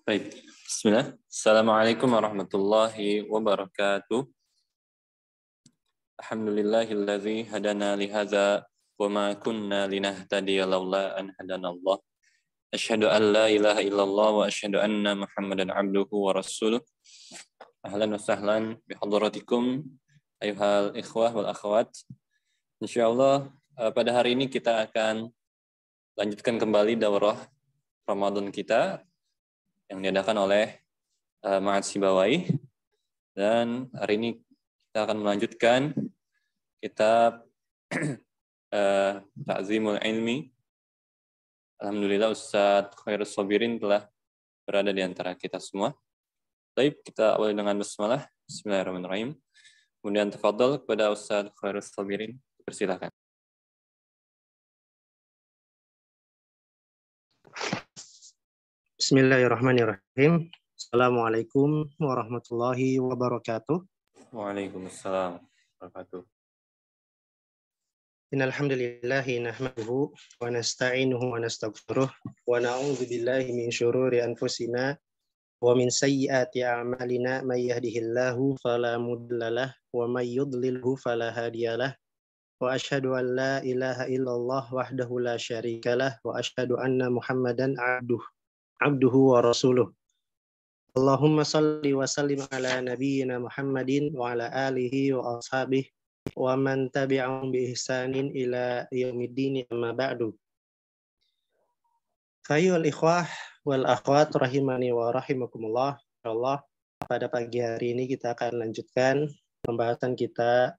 Baik, bismillah. Assalamualaikum warahmatullahi wabarakatuh. Alhamdulillahilladzi hadana lihadza wa ma kunna linahtadiya laula an hadanallah. Asyhadu an la ilaha illallah wa asyhadu anna Muhammadan abduhu wa rasuluh. Ahlan wa sahlan bi hadratikum ayuhal ikhwah wal akhwat. Insyaallah pada hari ini kita akan lanjutkan kembali daurah Ramadan kita yang diadakan oleh Ma'had Sibawai, dan hari ini kita akan melanjutkan kitab Ta'zimul Ilmi. Alhamdulillah Ustadz Khairus Sabirin telah berada di antara kita semua. Baik, kita awali dengan basmalah. Bismillahirrahmanirrahim. Kemudian tafadhol kepada Ustadz Khairus Sabirin, persilakan. Bismillahirrahmanirrahim. Assalamualaikum warahmatullahi wabarakatuh. Waalaikumsalam warahmatullahi wabarakatuh. Innal hamdalillahi nahmaduhu wa nasta'inuhu wa nastaghfiruh wa na'udzu billahi min syururi anfusina wa min sayyiati a'malina may yahdihillahu fala mudhillalah wa may yudlilhu fala hadiyalah. Wa asyhadu an la ilaha illallah wahdahu la syarikalah wa asyhadu anna Muhammadan abduhu wa rasuluh. Allahumma salli wa sallim ala nabiyyina Muhammadin wa ala alihi wa ashabihi wa man tabi'ahum bi ihsanin ila yaumiddin, amma ba'du. Fayul ikhwah wal akhwat rahimani wa rahimakumullah. Insyaallah pada pagi hari ini kita akan lanjutkan pembahasan kita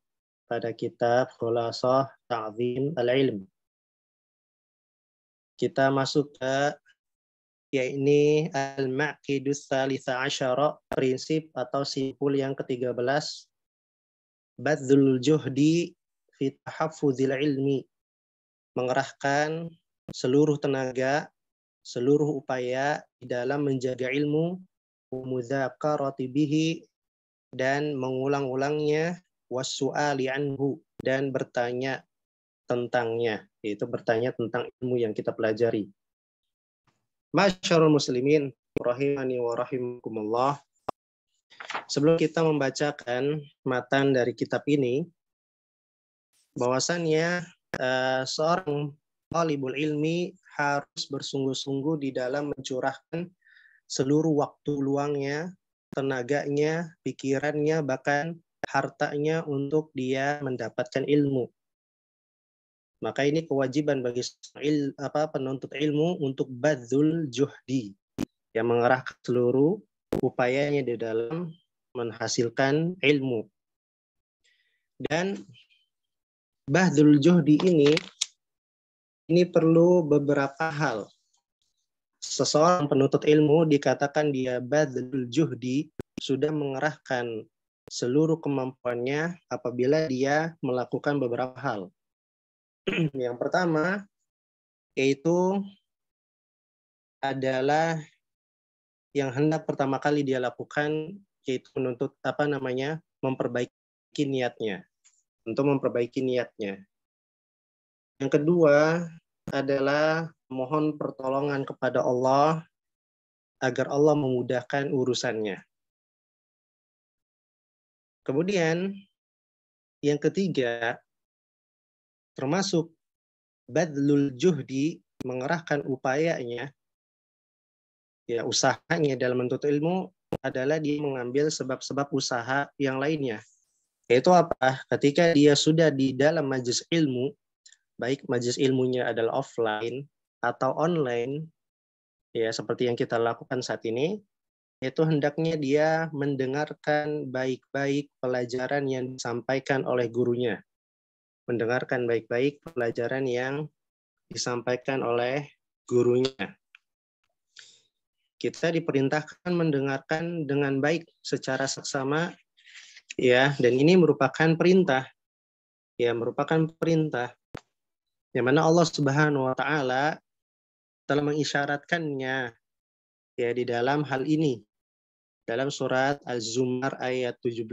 pada kitab Khulasah Ta'zim al-Ilm. Kita masuk ke yaitu al-ma'qidus tsalitsah asyara, prinsip atau simpul yang ke-13, badzul juhdi fi tahaffuzil ilmi, mengerahkan seluruh tenaga, seluruh upaya di dalam menjaga ilmu, mudzakarati bihi, dan mengulang-ulangnya, wassu'ali anhu, dan bertanya tentangnya, yaitu bertanya tentang ilmu yang kita pelajari. Masyarul muslimin rahimani wa rahimakumullah. Sebelum kita membacakan matan dari kitab ini, bahwasannya seorang talibul ilmi harus bersungguh-sungguh di dalam mencurahkan seluruh waktu luangnya, tenaganya, pikirannya, bahkan hartanya untuk dia mendapatkan ilmu. Maka ini kewajiban bagi penuntut ilmu untuk badzul juhdi, yang mengerahkan seluruh upayanya di dalam menghasilkan ilmu. Dan badzul juhdi ini perlu beberapa hal. Seseorang penuntut ilmu dikatakan dia badzul juhdi, sudah mengerahkan seluruh kemampuannya apabila dia melakukan beberapa hal. Yang pertama yaitu adalah yang hendak pertama kali dia lakukan, yaitu memperbaiki niatnya, untuk memperbaiki niatnya. Yang kedua adalah mohon pertolongan kepada Allah agar Allah memudahkan urusannya. Kemudian yang ketiga, termasuk badzlul juhdi, mengerahkan upayanya, ya usahanya dalam menuntut ilmu, adalah dia mengambil sebab-sebab usaha yang lainnya. Yaitu apa? Ketika dia sudah di dalam majelis ilmu, baik majelis ilmunya adalah offline atau online, ya seperti yang kita lakukan saat ini, itu hendaknya dia mendengarkan baik-baik pelajaran yang disampaikan oleh gurunya. Mendengarkan baik-baik pelajaran yang disampaikan oleh gurunya. Kita diperintahkan mendengarkan dengan baik secara seksama, ya, dan ini merupakan perintah. Ya, merupakan perintah. Yang mana Allah Subhanahu wa taala telah mengisyaratkannya, ya, di dalam hal ini. Dalam surat Az-Zumar ayat 17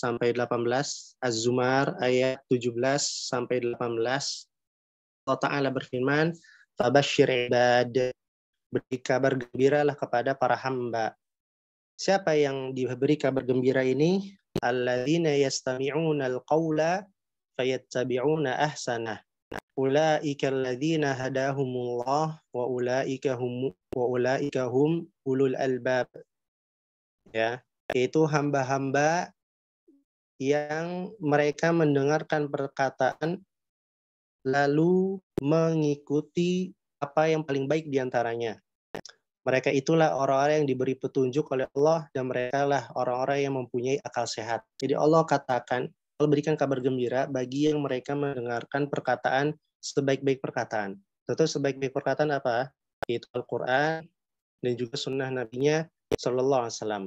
sampai 18, Az-Zumar ayat 17 sampai 18, Allah Ta'ala berfirman, "Fabashshir ibad beri kabar gembiralah kepada para hamba. Siapa yang diberi kabar gembira ini? Alladzina yastami'una al-qawla fayattabi'una ahsanah. Ulaika alladzina hadahumullah wa ulaika hum ulul albab. Ya, yaitu hamba-hamba yang mereka mendengarkan perkataan lalu mengikuti apa yang paling baik di antaranya. Mereka itulah orang-orang yang diberi petunjuk oleh Allah dan mereka lah orang-orang yang mempunyai akal sehat. Jadi Allah katakan, Allah berikan kabar gembira bagi yang mereka mendengarkan perkataan sebaik-baik perkataan. Tentu sebaik-baik perkataan apa? Yaitu Al-Quran dan juga sunnah Nabi-Nya Sallallahu Alaihi Wasallam.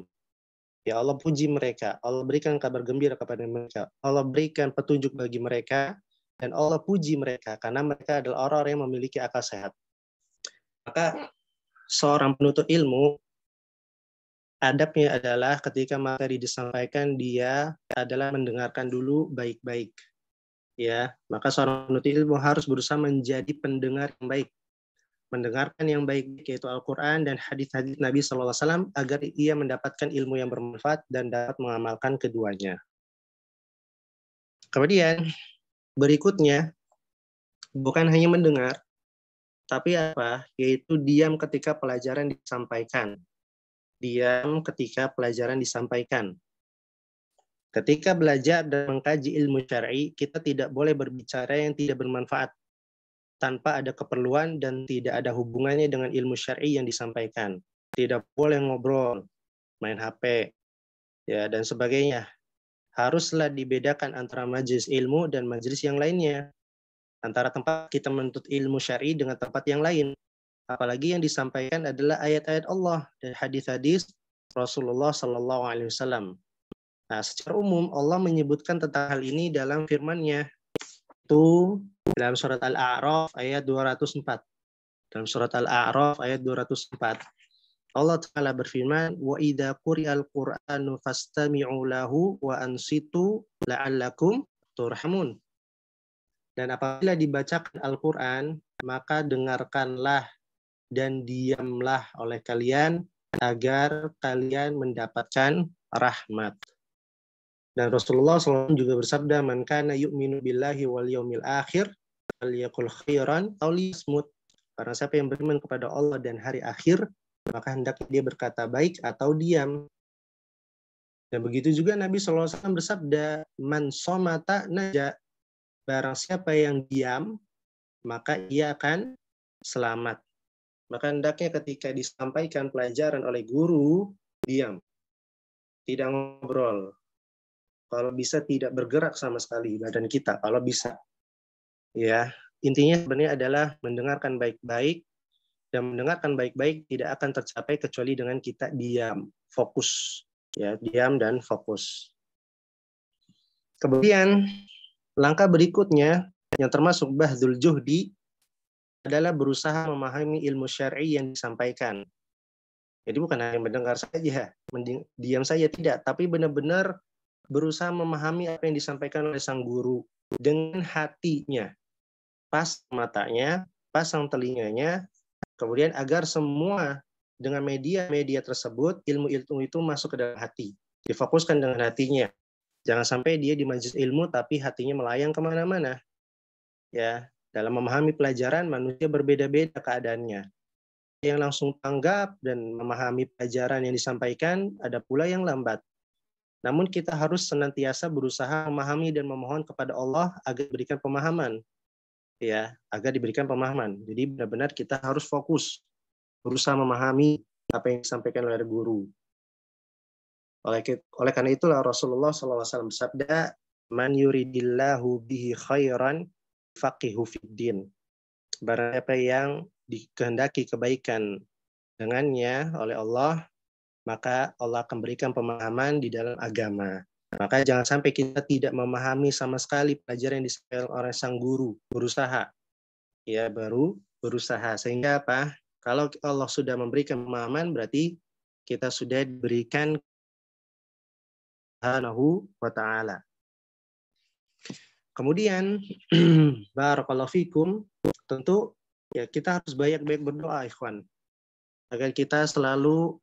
Ya Allah puji mereka, Allah berikan kabar gembira kepada mereka, Allah berikan petunjuk bagi mereka, dan Allah puji mereka karena mereka adalah orang-orang yang memiliki akal sehat. Maka seorang penuntut ilmu, adabnya adalah ketika materi disampaikan dia adalah mendengarkan dulu baik-baik. Ya, maka seorang penuntut ilmu harus berusaha menjadi pendengar yang baik. Mendengarkan yang baik yaitu Al-Quran dan hadis-hadis Nabi SAW agar ia mendapatkan ilmu yang bermanfaat dan dapat mengamalkan keduanya. Kemudian berikutnya bukan hanya mendengar, tapi apa? Yaitu diam ketika pelajaran disampaikan. Diam ketika pelajaran disampaikan. Ketika belajar dan mengkaji ilmu syar'i, kita tidak boleh berbicara yang tidak bermanfaat tanpa ada keperluan dan tidak ada hubungannya dengan ilmu syar'i yang disampaikan. Tidak boleh ngobrol, main HP, ya dan sebagainya. Haruslah dibedakan antara majelis ilmu dan majelis yang lainnya. Antara tempat kita menuntut ilmu syar'i dengan tempat yang lain. Apalagi yang disampaikan adalah ayat-ayat Allah dan hadis-hadis Rasulullah Sallallahu Alaihi Wasallam. Nah, secara umum Allah menyebutkan tentang hal ini dalam firman-Nya. Itu dalam surat Al-A'raf ayat 204. Dalam surat Al-A'raf ayat 204. Allah Ta'ala berfirman, "Wa idza quri'al Qur'anu fastami'u lahu wa ansitu la'allakum turhamun." Dan apabila dibacakan Al-Quran, maka dengarkanlah dan diamlah oleh kalian agar kalian mendapatkan rahmat. Dan Rasulullah SAW juga bersabda, "Man kana yu'minu billahi wal yaumil akhir, falyaqul khairan aw liyasmut." Barang siapa yang beriman kepada Allah dan hari akhir, maka hendaknya dia berkata baik atau diam. Dan begitu juga Nabi SAW bersabda, "Man somata naja." Barang siapa yang diam, maka ia akan selamat. Maka hendaknya ketika disampaikan pelajaran oleh guru, diam. Tidak ngobrol. Kalau bisa tidak bergerak sama sekali badan kita, kalau bisa. Ya, intinya sebenarnya adalah mendengarkan baik-baik, dan mendengarkan baik-baik tidak akan tercapai kecuali dengan kita diam, fokus. Ya, diam dan fokus. Kemudian langkah berikutnya yang termasuk bahdul juhdi adalah berusaha memahami ilmu syar'i yang disampaikan. Jadi bukan hanya mendengar saja, diam saja tidak, tapi benar-benar berusaha memahami apa yang disampaikan oleh sang guru dengan hatinya. Pas matanya, pasang telinganya, kemudian agar semua dengan media-media tersebut, ilmu-ilmu itu masuk ke dalam hati. Difokuskan dengan hatinya. Jangan sampai dia di majelis ilmu tapi hatinya melayang kemana-mana. Ya, dalam memahami pelajaran manusia berbeda-beda keadaannya. Yang langsung tanggap dan memahami pelajaran yang disampaikan, ada pula yang lambat. Namun kita harus senantiasa berusaha memahami dan memohon kepada Allah agar diberikan pemahaman. Ya, agar diberikan pemahaman. Jadi benar-benar kita harus fokus berusaha memahami apa yang disampaikan oleh guru. Oleh karena itulah Rasulullah SAW bersabda, "Man yuridillahu bihi khairan faqihu fiddin." Barang siapa yang dikehendaki kebaikan dengannya oleh Allah, maka Allah akan berikan pemahaman di dalam agama. Maka jangan sampai kita tidak memahami sama sekali pelajaran yang disampaikan oleh sang guru. Berusaha. Ya, baru berusaha. Sehingga apa? Kalau Allah sudah memberikan pemahaman, berarti kita sudah diberikan Subhanahu wa ta'ala. Kemudian, barakallahu fikum, tentu ya kita harus banyak-banyak berdoa, ikhwan. agar kita selalu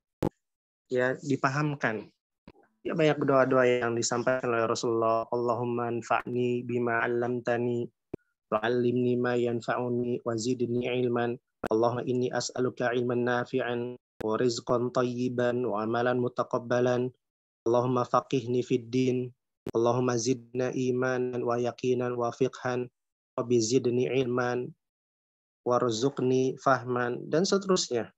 ya dipahamkan. Ya banyak doa-doa yang disampaikan oleh Rasulullah. Allahumma anfa'ni bima 'allamtani wa'allimni ma yanfa'uni wa zidni ilman. Allahumma inni as'aluka ilman nafi'an wa rizqan tayyiban wa amalan mutaqabbalan. Allahumma faqihni fid din. Allahumma zidna imanan wa yaqinan wa fiqhan wa bizidni ilman warzuqni fahman, dan seterusnya.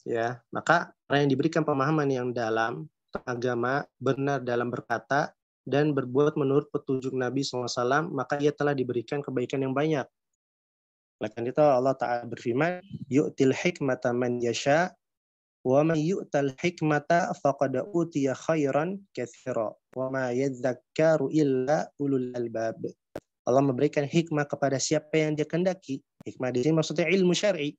Ya, maka orang yang diberikan pemahaman yang dalam agama, benar dalam berkata dan berbuat menurut petunjuk Nabi SAW, maka ia telah diberikan kebaikan yang banyak. Oleh karena itu Allah Ta'ala berfirman, yu'til hikmata man yasha wa man yu'tal hikmata faqad utiya khairan katsira wa ma yadzakkaru illa ulul albab. Allah memberikan hikmah kepada siapa yang dia kehendaki. Hikmah di sini maksudnya ilmu syar'i.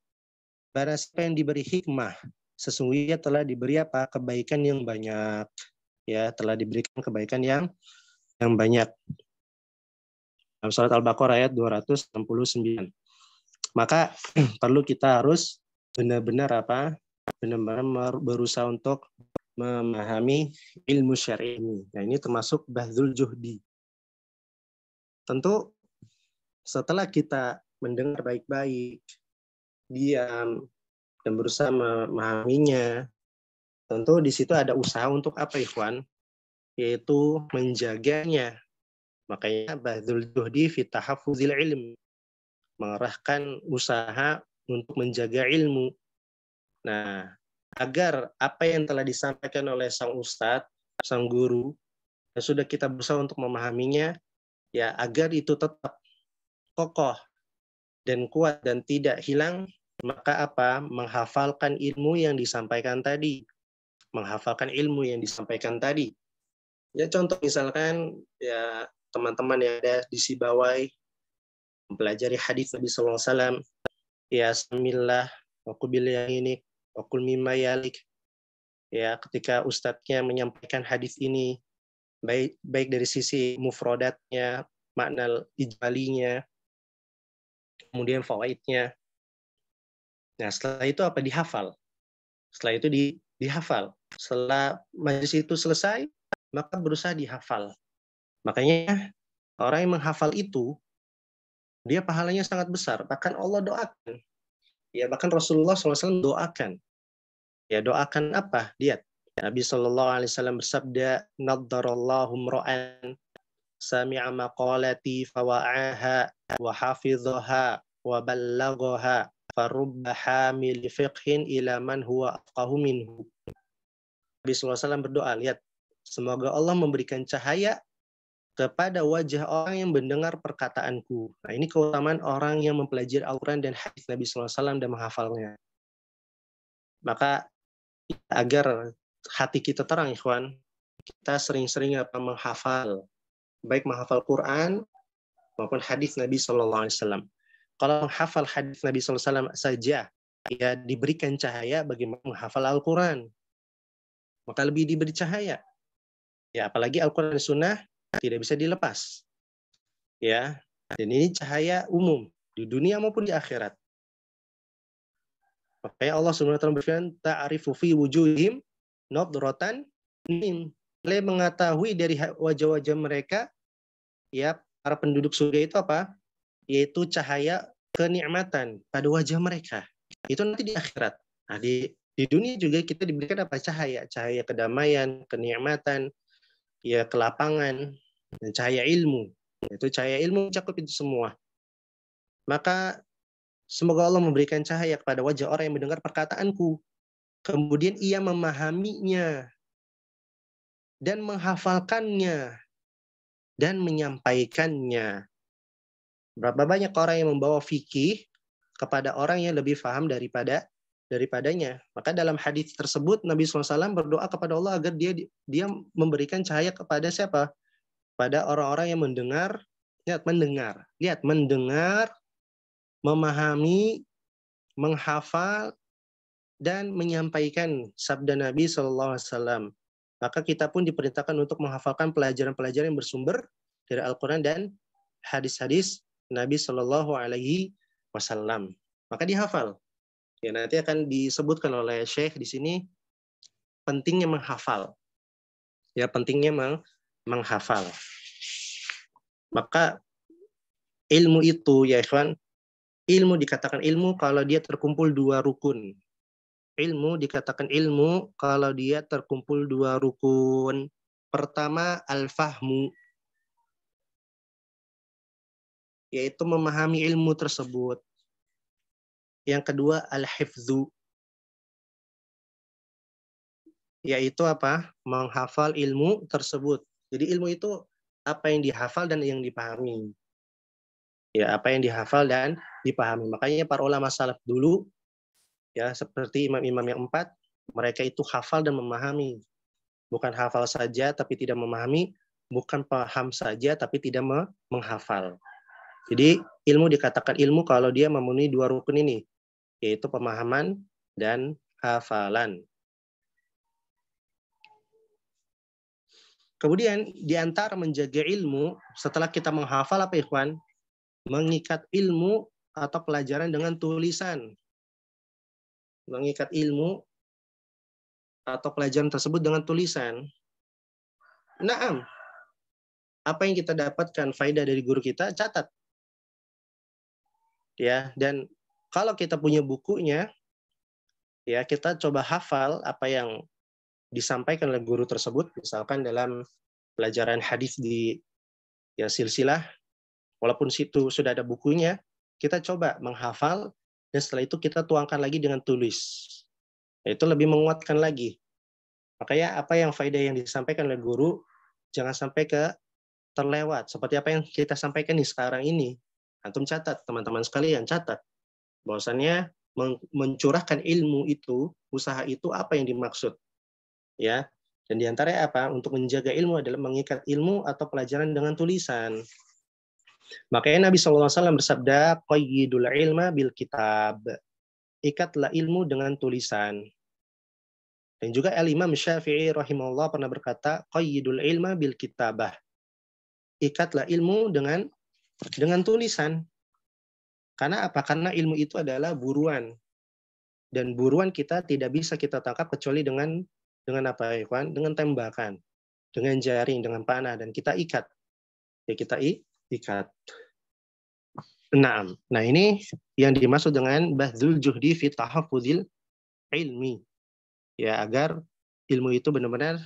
Barang siapa yang diberi hikmah, sesungguhnya telah diberi apa? Kebaikan yang banyak. Ya, telah diberikan kebaikan yang banyak. Dalam surat Al-Baqarah ayat 269. Maka perlu kita harus benar-benar berusaha untuk memahami ilmu syar'i ini. Nah, ini termasuk bahdzul juhdi. Tentu setelah kita mendengar baik-baik, diam, dan berusaha memahaminya, tentu di situ ada usaha untuk apa, ikhwan? Yaitu menjaganya. Makanya bahdzul juhdi fi tahaffuzil ilm, mengerahkan usaha untuk menjaga ilmu. Nah, agar apa yang telah disampaikan oleh sang ustadz, sang guru, yang sudah kita berusaha untuk memahaminya, ya agar itu tetap kokoh dan kuat dan tidak hilang, maka apa? Menghafalkan ilmu yang disampaikan tadi. Menghafalkan ilmu yang disampaikan tadi. Ya contoh misalkan ya teman-teman yang ada di Sibawai mempelajari hadis Nabi SAW, ya Bismillah, wakul yang ini, wakul mimma yalik. Ya ketika ustadznya menyampaikan hadis ini, baik dari sisi mufrodatnya, makna ijmalinya, kemudian fawaidnya. Nah, setelah itu apa? Dihafal. Setelah itu dihafal. Setelah majelis itu selesai, maka berusaha dihafal. Makanya orang yang menghafal itu, dia pahalanya sangat besar. Bahkan Allah doakan. Ya, bahkan Rasulullah SAW doakan. Ya, doakan apa? Lihat. Nabi SAW bersabda, Naddarallahu mra'an sami'a maqalati fawa'aha wa hafidhaha wa ballaghaha farubba hamil fiqhin ila man huwa afqahu minhu. Nabi SAW berdoa, lihat, semoga Allah memberikan cahaya kepada wajah orang yang mendengar perkataanku. Nah, ini keutamaan orang yang mempelajari Al-Quran dan hadis Nabi SAW dan menghafalnya. Maka agar hati kita terang, ikhwan, kita sering-sering menghafal, baik menghafal Quran maupun hadis Nabi SAW. Kalau menghafal hadis Nabi SAW saja, ya diberikan cahaya bagaimana menghafal Al-Quran. Maka lebih diberi cahaya. Ya, apalagi Al-Quran dan Sunnah tidak bisa dilepas. Ya, dan ini cahaya umum di dunia maupun di akhirat. Makanya Allah SWT berfirman, ta'arifu fi wujuhim nadratan naim. Kalian mengetahui dari wajah-wajah mereka, ya para penduduk surga itu apa? Yaitu cahaya kenikmatan pada wajah mereka. Itu nanti di akhirat. Nah, di dunia juga kita diberikan apa? Cahaya kedamaian, kenikmatan, ya kelapangan, dan cahaya ilmu. Itu cahaya ilmu mencakup itu semua. Maka semoga Allah memberikan cahaya kepada wajah orang yang mendengar perkataanku. Kemudian ia memahaminya dan menghafalkannya dan menyampaikannya. Berapa banyak orang yang membawa fikih kepada orang yang lebih paham daripadanya. Maka dalam hadis tersebut Nabi SAW berdoa kepada Allah agar dia memberikan cahaya kepada siapa? Pada orang-orang yang mendengar, mendengar, memahami, menghafal, dan menyampaikan sabda Nabi SAW. Maka kita pun diperintahkan untuk menghafalkan pelajaran-pelajaran yang bersumber dari Al-Quran dan hadis-hadis Nabi SAW. Maka dihafal. Ya, nanti akan disebutkan oleh Syekh di sini pentingnya menghafal. Ya, pentingnya menghafal. Maka ilmu itu, ya ikhwan, ilmu dikatakan ilmu kalau dia terkumpul dua rukun. Ilmu dikatakan ilmu kalau dia terkumpul dua rukun. Pertama, al-fahmu, yaitu memahami ilmu tersebut. Yang kedua, al-hifdzu, yaitu apa? Menghafal ilmu tersebut. Jadi ilmu itu apa yang dihafal dan yang dipahami. Ya, apa yang dihafal dan dipahami. Makanya para ulama salaf dulu, ya seperti imam-imam yang 4, mereka itu hafal dan memahami. Bukan hafal saja tapi tidak memahami, bukan paham saja tapi tidak menghafal. Jadi ilmu dikatakan ilmu kalau dia memenuhi dua rukun ini, yaitu pemahaman dan hafalan. Kemudian di antara menjaga ilmu, setelah kita menghafal apa ikhwan? Mengikat ilmu atau pelajaran dengan tulisan. Mengikat ilmu atau pelajaran tersebut dengan tulisan. Naam. Apa yang kita dapatkan faedah dari guru kita, catat. Ya, dan kalau kita punya bukunya, ya kita coba hafal apa yang disampaikan oleh guru tersebut, misalkan dalam pelajaran hadis di ya silsilah, walaupun situ sudah ada bukunya, kita coba menghafal dan setelah itu kita tuangkan lagi dengan tulis. Itu lebih menguatkan lagi. Makanya apa yang faedah yang disampaikan oleh guru jangan sampai terlewat. Seperti apa yang kita sampaikan nih sekarang ini. Antum catat, teman-teman sekalian catat. Bahwasannya mencurahkan ilmu itu, usaha itu apa yang dimaksud. Ya. Dan diantaranya apa? Untuk menjaga ilmu adalah mengikat ilmu atau pelajaran dengan tulisan. Makanya Nabi SAW bersabda, qayyidul ilma bil kitab. Ikatlah ilmu dengan tulisan. Dan juga Al-Imam Syafi'i rahimahullah pernah berkata, qayyidul ilma bil kitabah. Ikatlah ilmu dengan tulisan. Karena apa? Karena ilmu itu adalah buruan. Dan buruan kita tidak bisa kita tangkap kecuali dengan apa, Ikhwan? Dengan tembakan, dengan jaring, dengan panah, dan kita ikat. Ya kita ikat. Nah ini yang dimaksud dengan bahdzul juhdi fi tahaffuzil ilmi. Ya agar ilmu itu benar-benar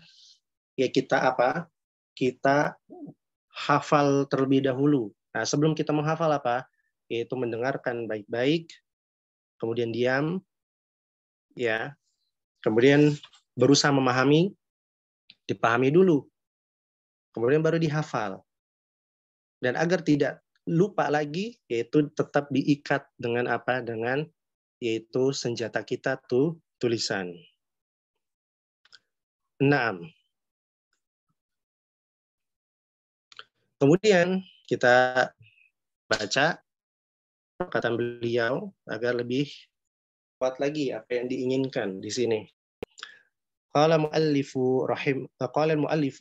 ya kita apa? Kita hafal terlebih dahulu. Nah, sebelum kita menghafal apa? Yaitu mendengarkan baik-baik, kemudian diam, ya. Kemudian berusaha memahami, dipahami dulu. Kemudian baru dihafal. Dan agar tidak lupa lagi, yaitu tetap diikat dengan apa? Dengan yaitu senjata kita tuh tulisan. 6. Kemudian kita baca perkataan beliau agar lebih kuat lagi apa yang diinginkan di sini. Qala al-muallifu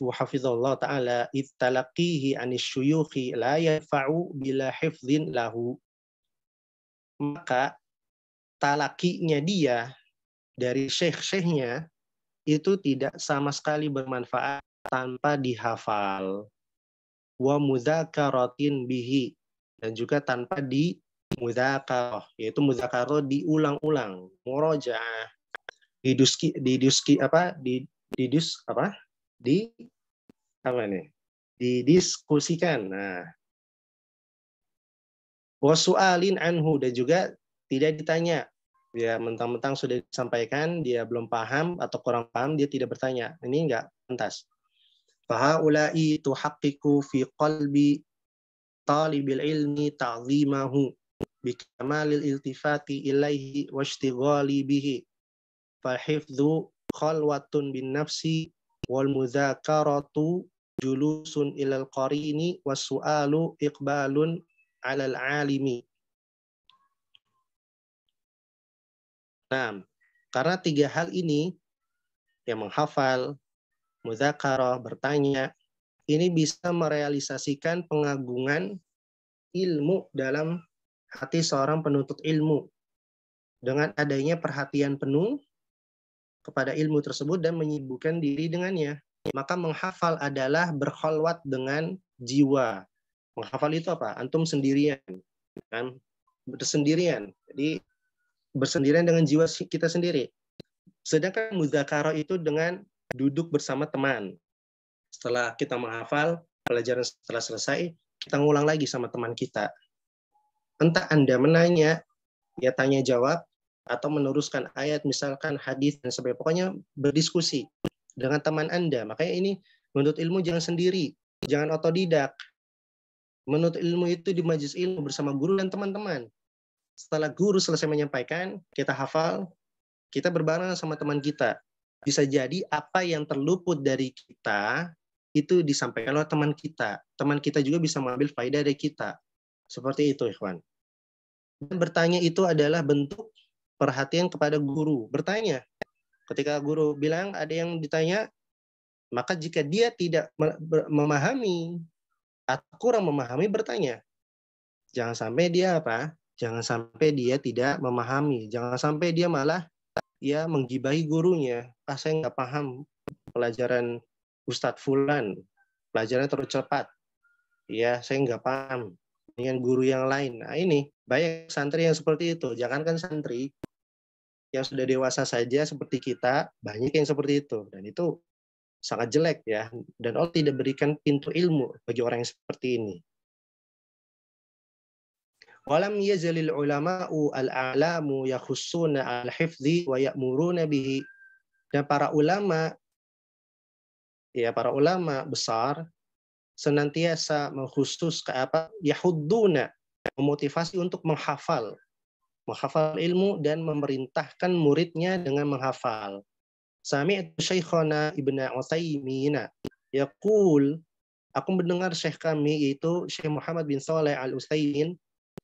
hafizallahu ta'ala id talaqihi 'anis syuyukhi la yanfa'u bila hifdzin lahu. Maka talakinya dia dari syekh-syekhnya itu tidak sama sekali bermanfaat tanpa dihafal. Wa mudzakaratin bihi, dan juga tanpa di mudzakarah, yaitu mudzakarah diulang-ulang, murojaah, didiskusikan. Nah, wasu'alin anhu, dan juga tidak ditanya. Dia mentang-mentang sudah disampaikan, dia belum paham atau kurang paham, dia tidak bertanya. Ini enggak pantas. Fahaula'i tuhaqqiqu fi qalbi talibil ilmi ta'zimahu bikamalil iltifati ilaihi washtighali bihi. Fahifdhu khalwatun bin nafsi wal mudzakaratu julusun ilal qarini wasu'alu iqbalun alal alimi. Nah, karena 3 hal ini yang menghafal, mudzakarah, bertanya, ini bisa merealisasikan pengagungan ilmu dalam hati seorang penuntut ilmu. dengan adanya perhatian penuh kepada ilmu tersebut dan menyibukkan diri dengannya. Maka menghafal adalah berkholwat dengan jiwa. Menghafal itu apa? Antum sendirian, kan? Bersendirian. Jadi bersendirian dengan jiwa kita sendiri. Sedangkan mudzakarah itu dengan duduk bersama teman. Setelah kita menghafal, pelajaran setelah selesai, kita ngulang lagi sama teman kita. Entah Anda menanya, ya tanya jawab, atau meneruskan ayat, misalkan hadis dan sebagainya. Pokoknya berdiskusi dengan teman Anda. Makanya ini menuntut ilmu jangan sendiri, jangan otodidak. Menuntut ilmu itu di majelis ilmu bersama guru dan teman-teman. Setelah guru selesai menyampaikan, kita hafal, kita berbareng sama teman kita. Bisa jadi apa yang terluput dari kita itu disampaikan oleh teman kita. Teman kita juga bisa mengambil faedah dari kita. Seperti itu, ikhwan. Dan bertanya itu adalah bentuk perhatian kepada guru. Bertanya. Ketika guru bilang ada yang ditanya, maka jika dia tidak memahami atau kurang memahami, bertanya. Jangan sampai dia apa? Jangan sampai dia tidak memahami. Jangan sampai dia malah ya menggibahi gurunya. Saya nggak paham pelajaran Ustadz Fulan. Pelajarannya terlalu cepat. Ya, saya nggak paham dengan guru yang lain. Nah, ini banyak santri yang seperti itu. Jangankan santri yang sudah dewasa saja seperti kita, banyak yang seperti itu. Dan itu sangat jelek ya. Dan Allah tidak berikan pintu ilmu bagi orang yang seperti ini. Walam yazalil ulama'u al-a'lamu yakhussuna al-hifdhi wa ya'muruna bihi. Dan para ulama besar senantiasa mengkhusus ke apa? Yahudduna, memotivasi untuk menghafal ilmu dan memerintahkan muridnya dengan menghafal. Sami'tu Syekhana Ibnu Utsaimin yaqul, aku mendengar syekh kami yaitu Syekh Muhammad bin Shalih Al-Utsaimin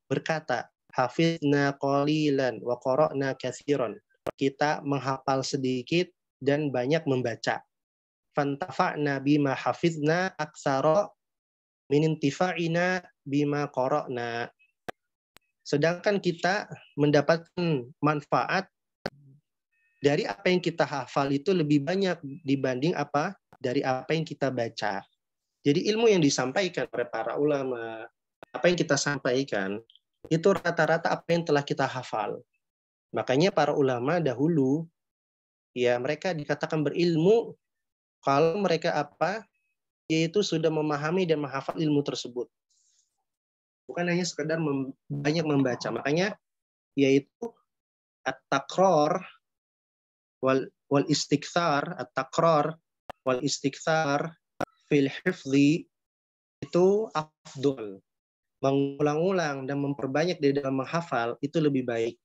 berkata, hafizna qalilan wa qara'na katsiran. Kita menghafal sedikit dan banyak membaca. Fantafa'na bima hafizna aksara min intifa'ina bima qara'na. Sedangkan kita mendapatkan manfaat dari apa yang kita hafal itu lebih banyak dibanding apa dari apa yang kita baca. Jadi ilmu yang disampaikan oleh para ulama, apa yang kita sampaikan, itu rata-rata apa yang telah kita hafal. Makanya para ulama dahulu, ya mereka dikatakan berilmu kalau mereka apa, yaitu sudah memahami dan menghafal ilmu tersebut. Bukan hanya sekedar banyak membaca. Makanya yaitu at-takror wal istikthar, at-takror wal istikthar fil hifdhi itu afdol. Mengulang-ulang dan memperbanyak di dalam menghafal itu lebih baik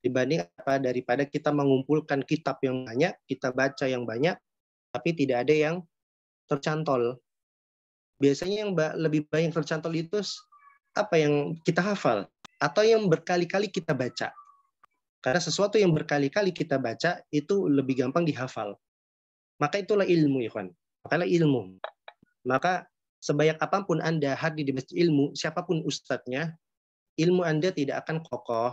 dibanding apa daripada kita mengumpulkan kitab yang banyak, kita baca yang banyak, tapi tidak ada yang tercantol. Biasanya yang lebih banyak tercantol itu apa yang kita hafal atau yang berkali-kali kita baca. Karena sesuatu yang berkali-kali kita baca itu lebih gampang dihafal. Maka itulah ilmu, ikhwan. Makalah ilmu. Maka sebanyak apapun Anda hadir di masjid ilmu, siapapun ustadznya, ilmu Anda tidak akan kokoh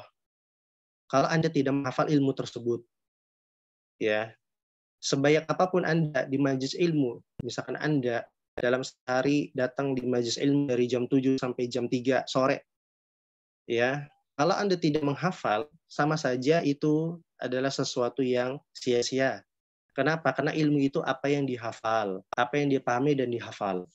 kalau Anda tidak menghafal ilmu tersebut. Ya. Sebanyak apapun Anda di majelis ilmu, misalkan Anda dalam sehari datang di majelis ilmu dari jam 7 sampai jam 3 sore. Ya. Kalau Anda tidak menghafal, sama saja itu adalah sesuatu yang sia-sia. Kenapa? Karena ilmu itu apa yang dihafal, apa yang dipahami dan dihafal.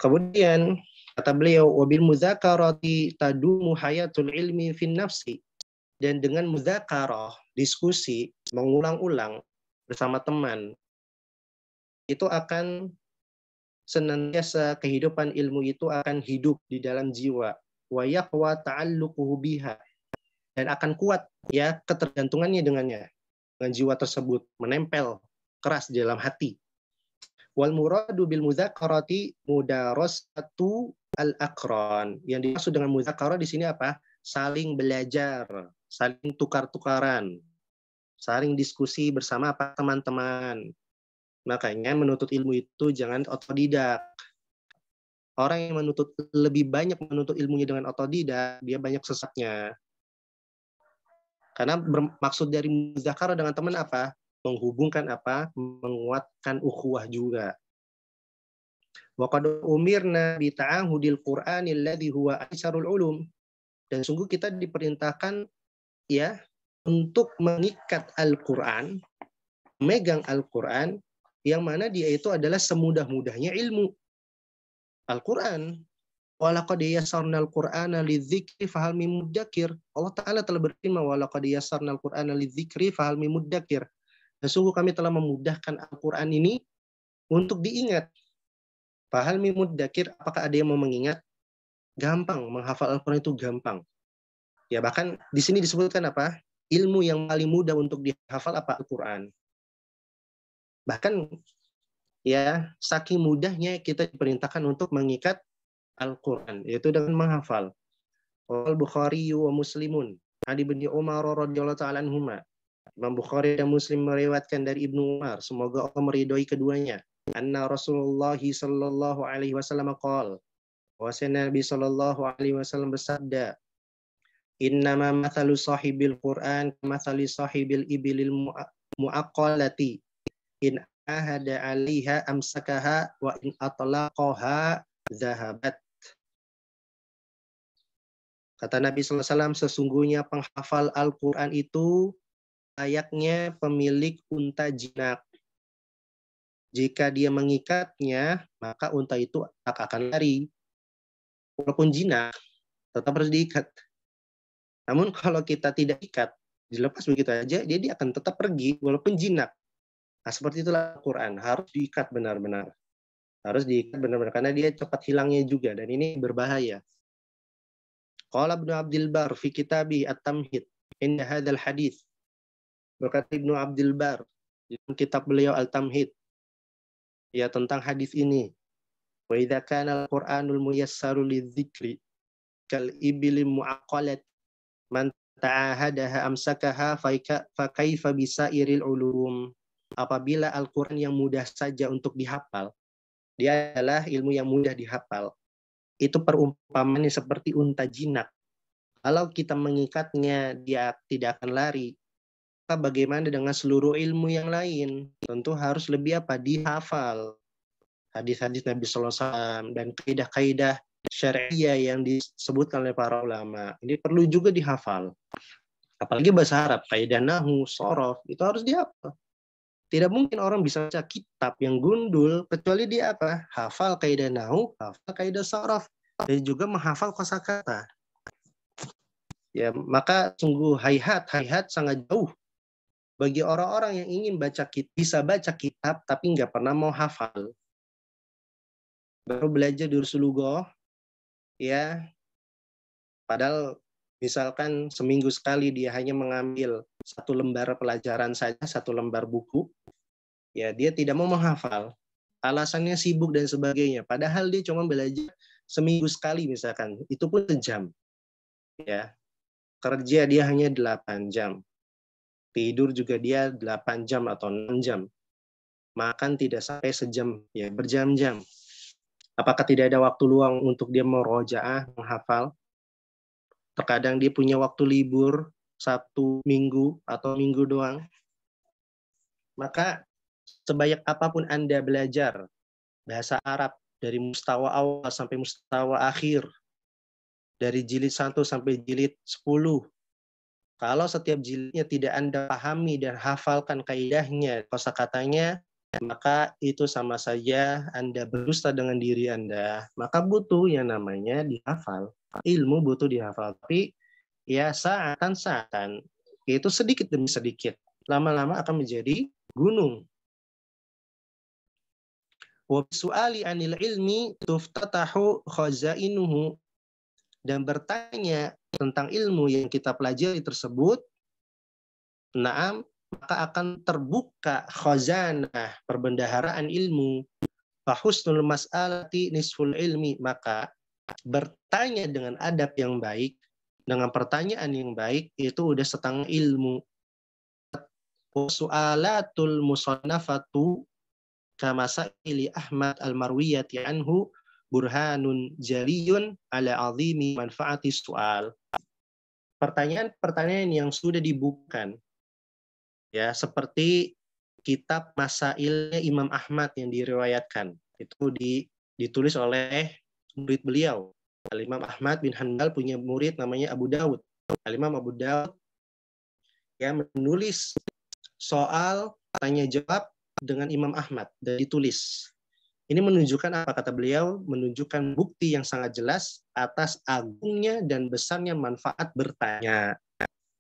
Kemudian kata beliau, wabil mudzakarati tadumu hayatul ilmi fin nafsi. Dan dengan mudzakarah, diskusi, mengulang-ulang bersama teman, itu akan senantiasa kehidupan ilmu itu akan hidup di dalam jiwa. Wa yaqwa ta'alluquhu biha. Dan akan kuat ya ketergantungannya dengan jiwa tersebut, menempel keras di dalam hati. Wal muradu bil mudzakarati mudarasatu al-aqran. Yang dimaksud dengan mudzakarah di sini apa? Saling belajar, saling tukar-tukaran, saling diskusi bersama apa teman-teman. Makanya menuntut ilmu itu jangan otodidak. Orang yang lebih banyak menuntut ilmunya dengan otodidak, dia banyak sesatnya. Karena maksud dari muzakarah dengan teman apa? Menghubungkan apa? Menguatkan ukhuwah juga. Wa qad umirna bi ta'ahudil Qur'anil ladzi huwa aisarul ulum. Dan sungguh kita diperintahkan ya untuk mengikat Al-Qur'an, megang Al-Qur'an yang mana dia itu adalah semudah-mudahnya ilmu. Al-Qur'an. Walaqad yassarnal Qur'ana lidzikri fahal mim mudzakir. Allah Ta'ala telah berfirman walaqad yassarnal Qur'ana lidzikri fahal mim mudzakir. Dan sungguh kami telah memudahkan Al-Qur'an ini untuk diingat. Fahal mim mudzakir, apakah ada yang mau mengingat? Gampang, menghafal Al-Qur'an itu gampang. Ya bahkan di sini disebutkan apa? Ilmu yang paling mudah untuk dihafal apa? Al-Qur'an. Bahkan ya saking mudahnya kita diperintahkan untuk mengikat Al-Quran, yaitu dengan menghafal. Al-Bukhari wa Muslimun. Adi bin Umar radhiyallahu ta'ala anhuma. Imam Bukhari dan Muslim meriwayatkan dari Ibnu Umar, semoga Allah meridhoi keduanya. Anna Rasulullah sallallahu alaihi wasallam qala, bahwasanya Nabi sallallahu alaihi wasallam bersabda, innama mathalu sahibil Quran kamathali sahibil ibilil muaqqalati in ahada 'alaiha amsakaha wa in atlaqaha zahabat. Kata Nabi SAW, sesungguhnya penghafal Al-Quran itu layaknya pemilik unta jinak. Jika dia mengikatnya, maka unta itu akan lari. Walaupun jinak, tetap harus diikat. Namun kalau kita tidak ikat, dilepas begitu aja, dia akan tetap pergi walaupun jinak. Nah, seperti itulah Al-Quran. Harus diikat benar-benar. Harus diikat benar-benar, karena dia cepat hilangnya juga. Dan ini berbahaya. Qala Ibnu Abdul Bar fi kitabi At-Tamhid inda hadzal hadits. Berkata Ibnu Abdul Bar di kitab beliau Al-Tamhid ya tentang hadis ini. Wa idza kana al-Qur'anul muyassaru lidzikri kal ibli muaqqalat man ta'ahadaha amsakaha fa kaifa bisairil ulum. Apabila Al-Qur'an yang mudah saja untuk dihafal, dia adalah ilmu yang mudah dihafal. Itu perumpamannya seperti unta jinak. Kalau kita mengikatnya, dia tidak akan lari. Maka bagaimana dengan seluruh ilmu yang lain? Tentu harus lebih apa? Dihafal. Hadis-hadis Nabi SAW dan kaidah-kaidah syariah yang disebutkan oleh para ulama. Ini perlu juga dihafal. Apalagi bahasa Arab, kaidah nahwu, shorof, itu harus dihafal. Tidak mungkin orang bisa baca kitab yang gundul kecuali dia apa? Hafal kaidah nahwu, hafal kaidah shorof, dan juga menghafal kosakata. Ya, maka sungguh hayhat sangat jauh bagi orang-orang yang ingin bisa baca kitab tapi nggak pernah mau hafal. Baru belajar di Rasulullah, ya, padahal misalkan seminggu sekali dia hanya mengambil satu lembar pelajaran saja, satu lembar buku, ya dia tidak mau menghafal. Alasannya sibuk dan sebagainya. Padahal dia cuma belajar seminggu sekali misalkan, itu pun sejam. Ya, kerja dia hanya 8 jam. Tidur juga dia 8 jam atau 6 jam. Makan tidak sampai sejam, ya berjam-jam. Apakah tidak ada waktu luang untuk dia merojaah, menghafal? Terkadang dia punya waktu libur, Sabtu, Minggu, atau Minggu doang. Maka sebanyak apapun Anda belajar bahasa Arab dari mustawa awal sampai mustawa akhir, dari jilid 1 sampai jilid 10, kalau setiap jilidnya tidak Anda pahami dan hafalkan kaidahnya, kosakatanya, maka itu sama saja Anda berdusta dengan diri Anda. Maka butuh yang namanya dihafal. Ilmu butuh dihafal. Tapi ya saatan, itu sedikit demi sedikit. Lama-lama akan menjadi gunung. Wa su'ali anil ilmi tuftatahu khazainuhu. Dan bertanya tentang ilmu yang kita pelajari tersebut, na'am, maka akan terbuka khazanah, perbendaharaan ilmu. Fahusnul mas'alati nisful ilmi. Maka bertanya dengan adab yang baik, dengan pertanyaan yang baik, itu udah setengah ilmu. Su'alatul musannafatu kama sa'ili Ahmad al-Marwiyati anhu burhanun jariyun ala azimi manfaati su'al. pertanyaan-pertanyaan yang sudah dibukukan, ya, seperti kitab Masailnya Imam Ahmad yang diriwayatkan, itu ditulis oleh murid beliau. Al-Imam Ahmad bin Hanbal punya murid namanya Abu Dawud. Al-Imam Abu Dawud yang menulis soal tanya jawab dengan Imam Ahmad dan ditulis. Ini menunjukkan apa kata beliau? Menunjukkan bukti yang sangat jelas atas agungnya dan besarnya manfaat bertanya.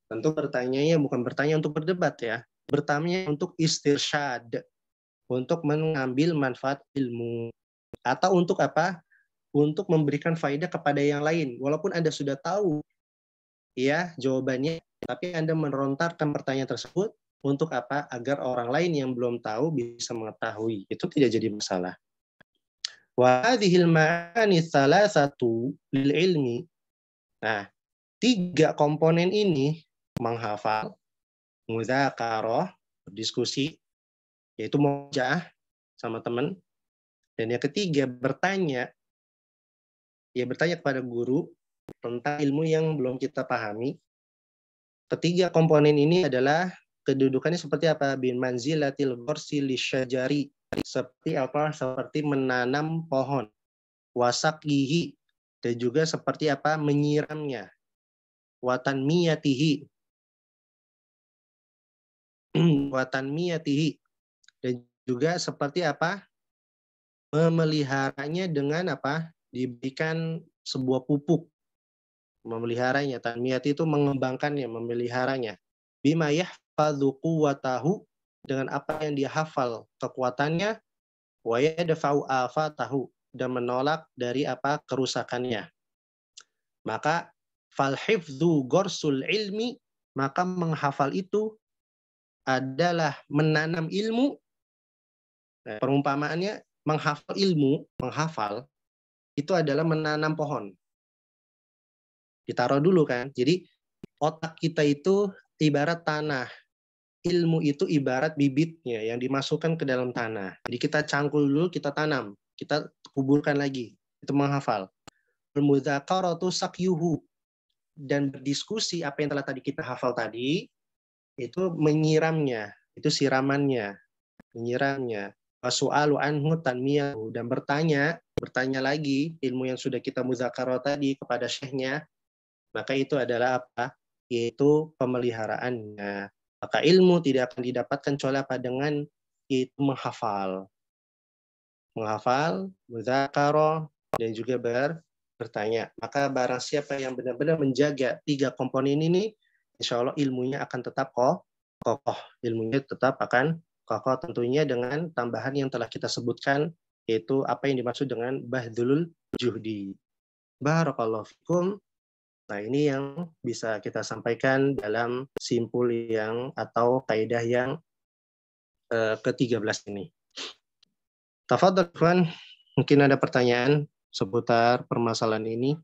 Tentu bertanyanya bukan bertanya untuk berdebat ya, bertanya untuk istirsyad, untuk mengambil manfaat ilmu. Atau untuk apa? Untuk memberikan faedah kepada yang lain. Walaupun Anda sudah tahu ya jawabannya, tapi Anda melontarkan pertanyaan tersebut untuk apa? Agar orang lain yang belum tahu bisa mengetahui. Itu tidak jadi masalah. Wa hadhil ma'ani thalathatu lil ilmi. Nah, 3 komponen ini, menghafal, mudzakarah, berdiskusi, yaitu mujaah sama teman, dan yang ketiga bertanya, ya bertanya kepada guru tentang ilmu yang belum kita pahami. Ketiga komponen ini adalah kedudukannya seperti apa? Bin manzilatil ghorsi lisyajari, seperti apa? Seperti menanam pohon. Wasaqihi, dan juga seperti apa? Menyiramnya. Watanmiyatihi, watanmiyatihi, dan juga seperti apa? Memeliharanya dengan apa? Diberikan sebuah pupuk. Memeliharanya, tanmiyati itu mengembangkannya, memeliharanya. Bima yahfadhu quwwatahu, dengan apa yang dia hafal kekuatannya, wa yadfa'u afatahu, dan menolak dari apa? Kerusakannya. Maka falhifdhu gorsul ilmi, maka menghafal itu adalah menanam ilmu. Nah, perumpamaannya menghafal ilmu, menghafal itu adalah menanam pohon. Ditaruh dulu kan. Jadi otak kita itu ibarat tanah. Ilmu itu ibarat bibitnya yang dimasukkan ke dalam tanah. Jadi kita cangkul dulu, kita tanam, kita kuburkan lagi. Itu menghafal. Al-mudzakaratu sakyuhu, dan berdiskusi apa yang telah tadi kita hafal tadi, itu menyiramnya, itu siramannya, menyiramnya. Wasu'alu anhu tanmiyahu, dan bertanya lagi ilmu yang sudah kita mudzakarah tadi kepada syekhnya, maka itu adalah apa? Yaitu pemeliharaannya. Maka ilmu tidak akan didapatkan kecuali apa? Dengan itu menghafal. Menghafal, mudzakarah, dan juga bertanya. Maka barang siapa yang benar-benar menjaga 3 komponen ini, insya Allah ilmunya akan tetap kokoh. Ilmunya tetap akan kokoh, tentunya dengan tambahan yang telah kita sebutkan, yaitu apa yang dimaksud dengan bahdulul juhdi. Barakallahu fikum. Nah, ini yang bisa kita sampaikan dalam simpul yang atau kaidah yang ke-13 ini. Tafadhol, Ikhwan. Mungkin ada pertanyaan seputar permasalahan ini.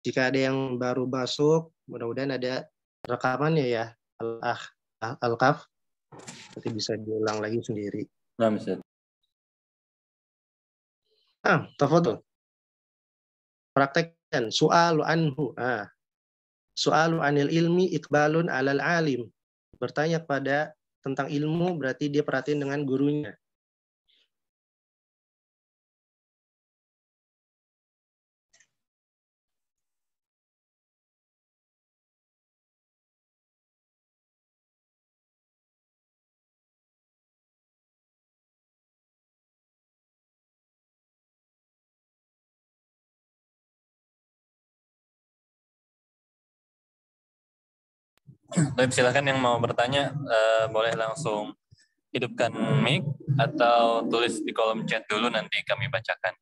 Jika ada yang baru masuk, mudah-mudahan ada rekamannya ya, Al-Kaf. Nanti bisa diulang lagi sendiri. Nah, Ustaz. Tafadhol. Praktekkan. Su'alu anhu. Su'alu anil ilmi iqbalun alal alim. Bertanya pada tentang ilmu berarti dia perhatian dengan gurunya. Baik, silakan yang mau bertanya boleh langsung hidupkan mic atau tulis di kolom chat dulu, nanti kami bacakan.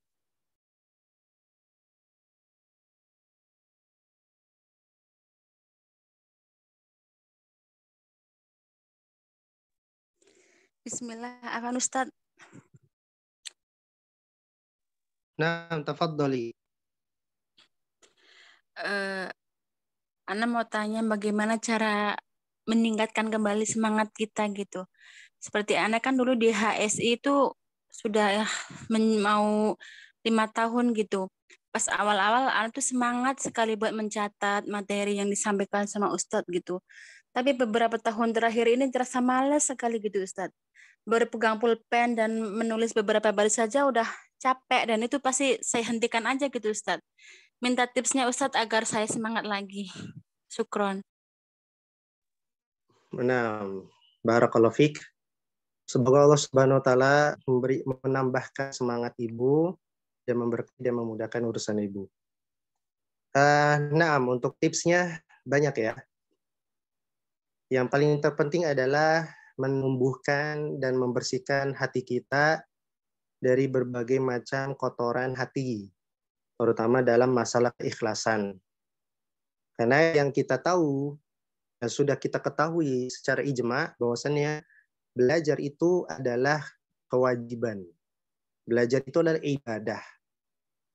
Bismillah, akan Ustadz. Nah, tafadhali. Ana mau tanya bagaimana cara meningkatkan kembali semangat kita gitu. Seperti Ana kan dulu di HSI itu sudah mau 5 tahun gitu. pas awal-awal Ana tuh semangat sekali buat mencatat materi yang disampaikan sama Ustadz gitu. Tapi beberapa tahun terakhir ini terasa malas sekali gitu Ustadz. Baru pegang pulpen dan menulis beberapa baris saja udah capek dan itu pasti saya hentikan aja gitu Ustadz. Minta tipsnya Ustadz agar saya semangat lagi. Syukron. Nah, barakallahu fiik. Semoga Allah Subhanahu wa taala menambahkan semangat ibu dan memberkati dan memudahkan urusan ibu. Nah, untuk tipsnya banyak ya. Yang paling terpenting adalah menumbuhkan dan membersihkan hati kita dari berbagai macam kotoran hati, terutama dalam masalah keikhlasan. Karena yang kita tahu, dan sudah kita ketahui secara ijma, bahwasannya belajar itu adalah kewajiban. Belajar itu adalah ibadah.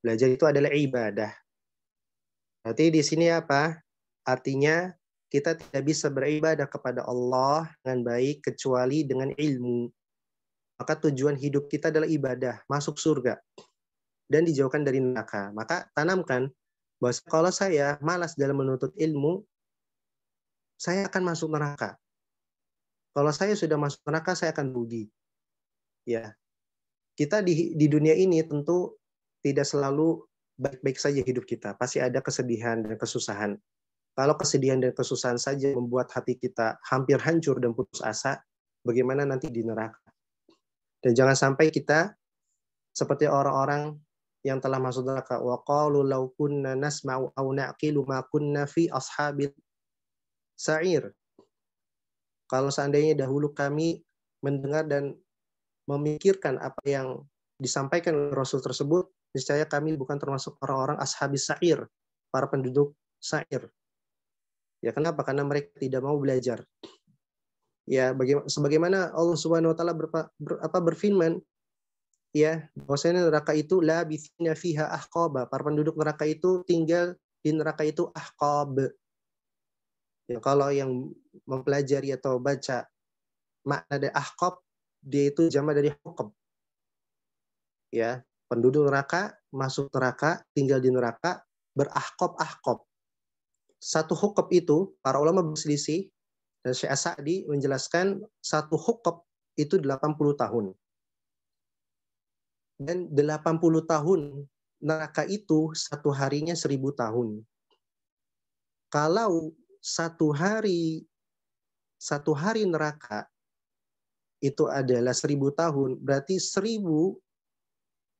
Belajar itu adalah ibadah. Berarti di sini apa? Artinya kita tidak bisa beribadah kepada Allah dengan baik kecuali dengan ilmu. Maka tujuan hidup kita adalah ibadah, masuk surga dan dijauhkan dari neraka. Maka tanamkan bahwa kalau saya malas dalam menuntut ilmu, saya akan masuk neraka. Kalau saya sudah masuk neraka, saya akan rugi. Ya, kita di dunia ini tentu tidak selalu baik-baik saja hidup kita. Pasti ada kesedihan dan kesusahan. Kalau kesedihan dan kesusahan saja membuat hati kita hampir hancur dan putus asa, bagaimana nanti di neraka? Dan jangan sampai kita seperti orang-orang yang telah masuk neraka. Wa qalu law kunna nasma'u aw na'qilu ma kunna fi ashabil sa'ir. Kalau seandainya dahulu kami mendengar dan memikirkan apa yang disampaikan oleh Rasul tersebut, niscaya kami bukan termasuk orang-orang ashabis sa'ir, para penduduk sa'ir. Ya, kenapa? Karena mereka tidak mau belajar. Ya, sebagaimana Allah Subhanahu wa taala berfirman, ya, bahwasanya neraka itu la bithina fiha ahqaba. Para penduduk neraka itu tinggal di neraka itu ahqab. Ya, kalau yang mempelajari atau baca makna dari ahqab, dia itu jamak dari huqab. Ya, penduduk neraka masuk neraka, tinggal di neraka, berahqab-ahqab. Satu huqab itu para ulama berselisih dan Syekh As-Sa'di menjelaskan satu huqab itu 80 tahun. Dan 80 tahun neraka itu satu harinya 1000 tahun. Kalau satu hari neraka itu adalah 1000 tahun, berarti 1000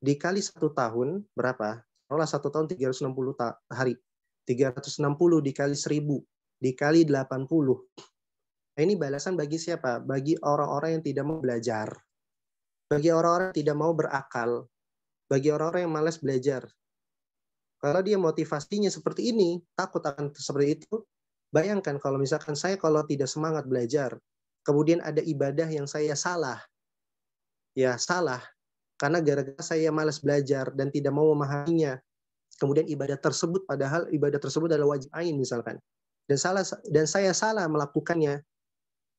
dikali 1 tahun berapa? Kalau 1 tahun 360 hari. 360 dikali 1000 dikali 80. Nah, ini balasan bagi siapa? Bagi orang-orang yang tidak mau belajar. Bagi orang-orang yang tidak mau berakal. Bagi orang-orang yang malas belajar. Kalau dia motivasinya seperti ini, takut akan seperti itu, bayangkan kalau misalkan saya kalau tidak semangat belajar, kemudian ada ibadah yang saya salah. Ya, salah. Karena gara-gara saya malas belajar dan tidak mau memahaminya. Kemudian ibadah tersebut, padahal ibadah tersebut adalah wajib ain misalkan. Dan saya salah melakukannya.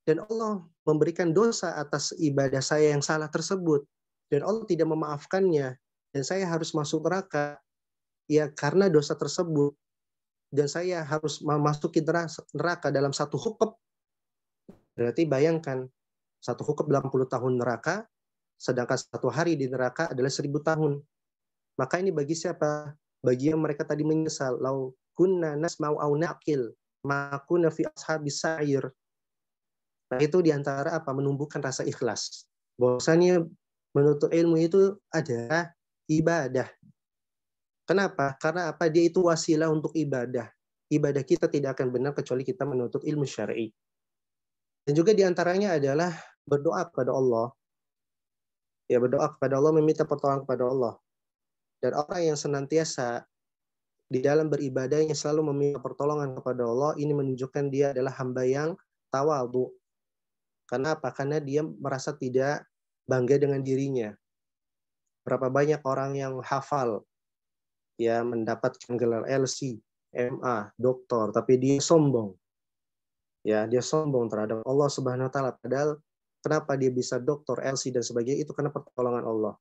Dan Allah memberikan dosa atas ibadah saya yang salah tersebut. Dan Allah tidak memaafkannya. Dan saya harus masuk neraka. Ya karena dosa tersebut. Dan saya harus memasuki neraka dalam satu hukum. Berarti bayangkan. Satu hukum 80 tahun neraka. Sedangkan satu hari di neraka adalah 1000 tahun. Maka ini bagi siapa? Bagi yang mereka tadi menyesal. Lau kunna nasma'u au na'qil. Ma kunna fi ashabis sa'ir. Nah, itu diantara apa? Menumbuhkan rasa ikhlas. Bahwasanya menuntut ilmu itu adalah ibadah. Kenapa? Karena apa? Dia itu wasilah untuk ibadah. Ibadah kita tidak akan benar kecuali kita menuntut ilmu syar'i. Dan juga diantaranya adalah berdoa kepada Allah. Ya, berdoa kepada Allah, meminta pertolongan kepada Allah. Dan orang yang senantiasa di dalam beribadahnya selalu meminta pertolongan kepada Allah, ini menunjukkan dia adalah hamba yang tawadhu. Karena apa? Karena dia merasa tidak bangga dengan dirinya. Berapa banyak orang yang hafal, ya mendapatkan gelar LC, MA, doktor, tapi dia sombong. Ya, dia sombong terhadap Allah Subhanahu wa taala. Padahal kenapa dia bisa doktor, LC dan sebagainya itu karena pertolongan Allah.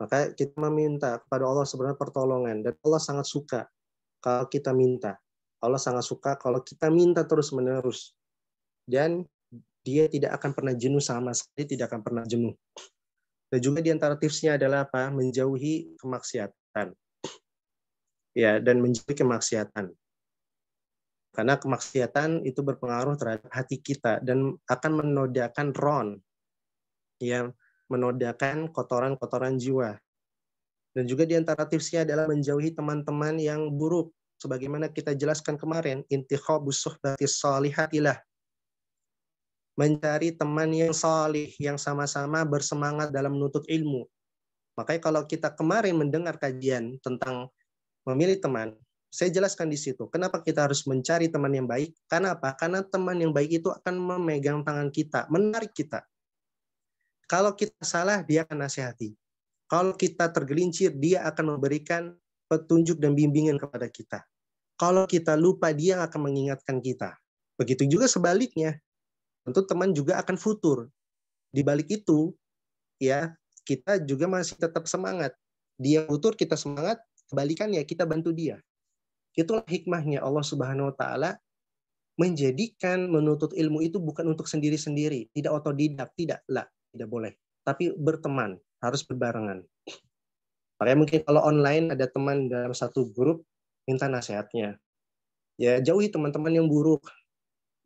Maka kita meminta kepada Allah sebenarnya pertolongan, dan Allah sangat suka kalau kita minta. Allah sangat suka kalau kita minta terus-menerus. Dan dia tidak akan pernah jenuh, sama sekali tidak akan pernah jenuh. Dan juga di antara tipsnya adalah apa? Menjauhi kemaksiatan. Ya, dan menjauhi kemaksiatan. Karena kemaksiatan itu berpengaruh terhadap hati kita dan akan menodakan ron, yang menodakan kotoran-kotoran jiwa. Dan juga di antara tipsnya adalah menjauhi teman-teman yang buruk. Sebagaimana kita jelaskan kemarin, intikhabus suhbatis salihatilah. Mencari teman yang salih, yang sama-sama bersemangat dalam menuntut ilmu. Makanya kalau kita kemarin mendengar kajian tentang memilih teman, saya jelaskan di situ, kenapa kita harus mencari teman yang baik? Karena apa? Karena teman yang baik itu akan memegang tangan kita, menarik kita. Kalau kita salah, dia akan nasihati. Kalau kita tergelincir, dia akan memberikan petunjuk dan bimbingan kepada kita. Kalau kita lupa, dia akan mengingatkan kita. Begitu juga sebaliknya. Tentu teman juga akan futur. Di balik itu, ya, kita juga masih tetap semangat. Dia futur, kita semangat, kebalikannya kita bantu dia. Itulah hikmahnya Allah Subhanahu wa taala menjadikan menuntut ilmu itu bukan untuk sendiri-sendiri, tidak otodidak, tidak boleh. Tapi berteman, harus berbarengan. Makanya mungkin kalau online ada teman dalam satu grup, minta nasihatnya. Ya, jauhi teman-teman yang buruk.